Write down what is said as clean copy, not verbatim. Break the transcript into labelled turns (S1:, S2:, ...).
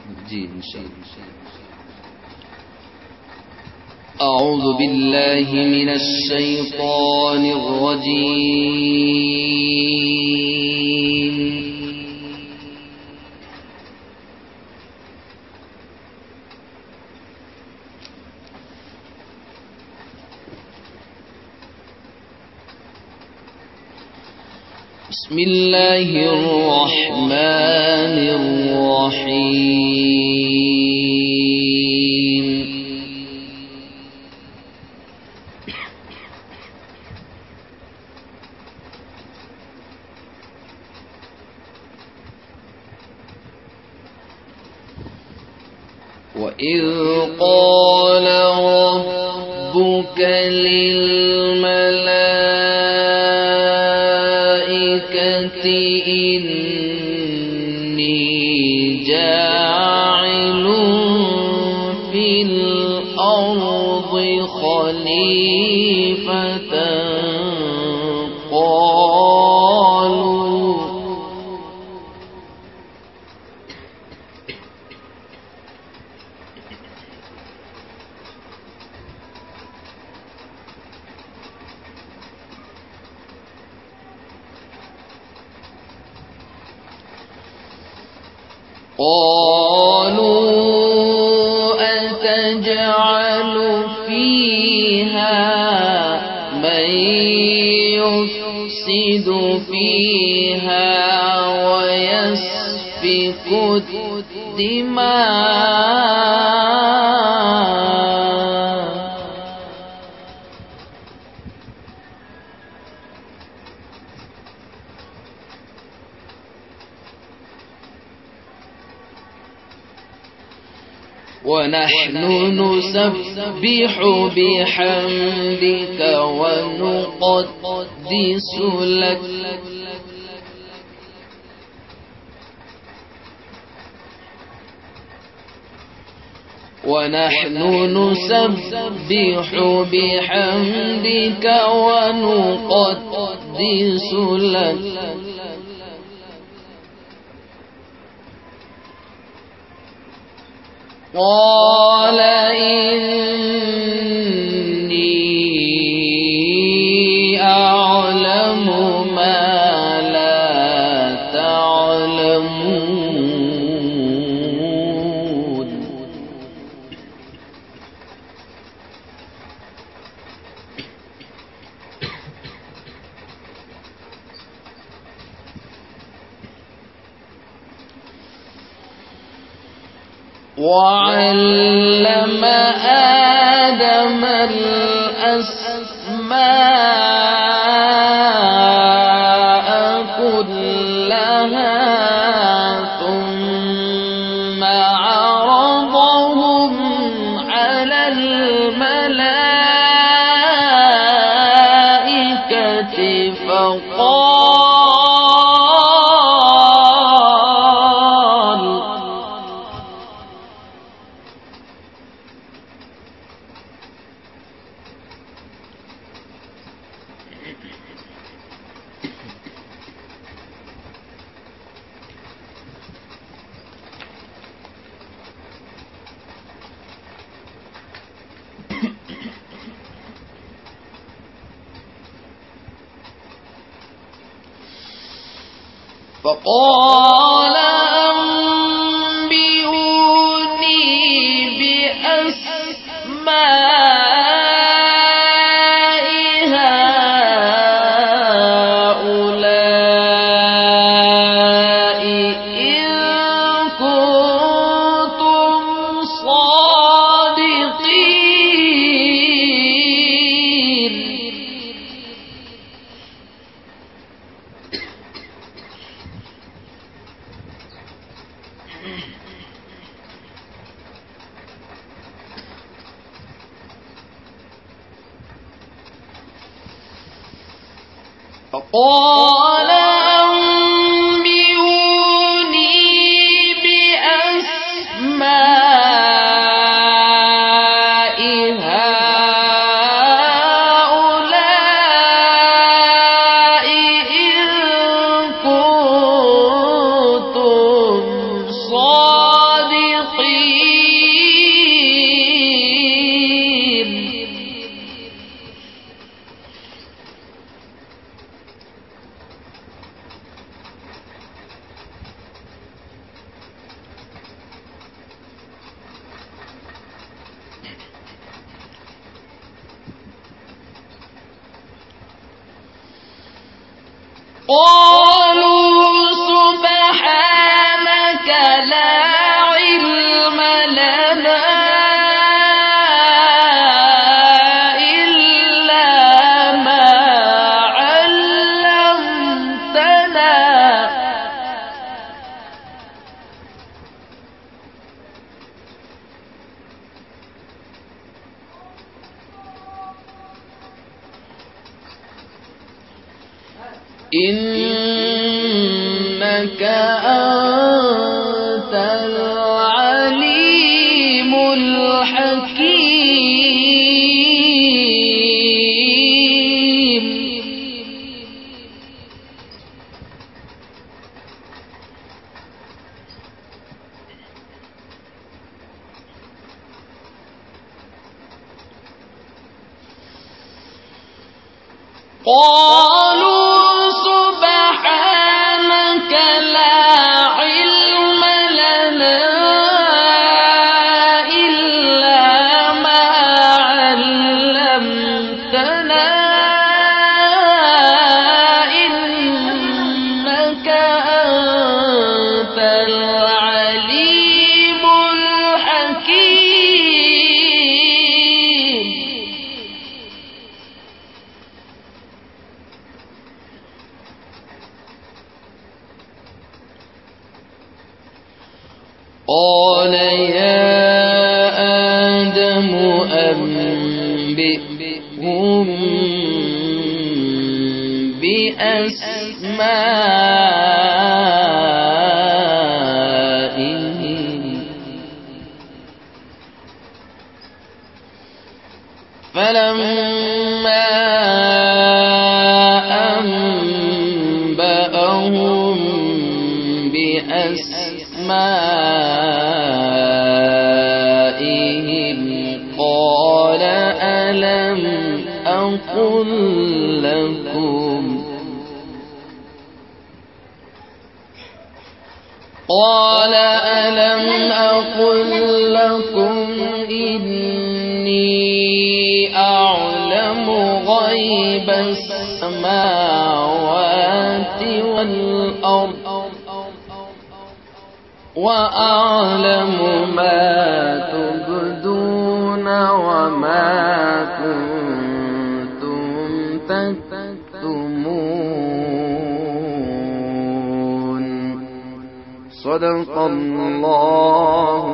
S1: जी इंशाअल्लाह। أعوذ بالله من الشيطان الرجيم. بسم الله الرحمن الرحيم. وإذ قال ربك للملائكة إني جاعل في الأرض خليفة قالوا أتجعل فيها من يفسد فيها ويسفك الدماء ونحن نسبح بحمدك ونقدس لك ونحن نسبح بحمدك ونقدس لك قال إني أعلم ما لا تعلمون وعلم آدم الأسماء كلها ثم عرضهم على الملائكة فقال أنبئوني بأسماء هؤلاء إن كنتم صادقين فقال أنبئوني بأسماء هؤلاء إن كنتم صادقين قالوا سبحانك لا علم لنا إلا ما علمتنا إنك أنت العليم الحكيم قالوا سبحانك لا علم لنا إلا ما علمتنا إنك أنت العليم الحكيم قال يا آدم أنبئهم بأسمائهم فلما أنبأهم بأسمائهم قال ألم أقل لكم إني أعلم غيب السماوات والأرض وأعلم ما تبدون وما كنتم تكتمون صدق الله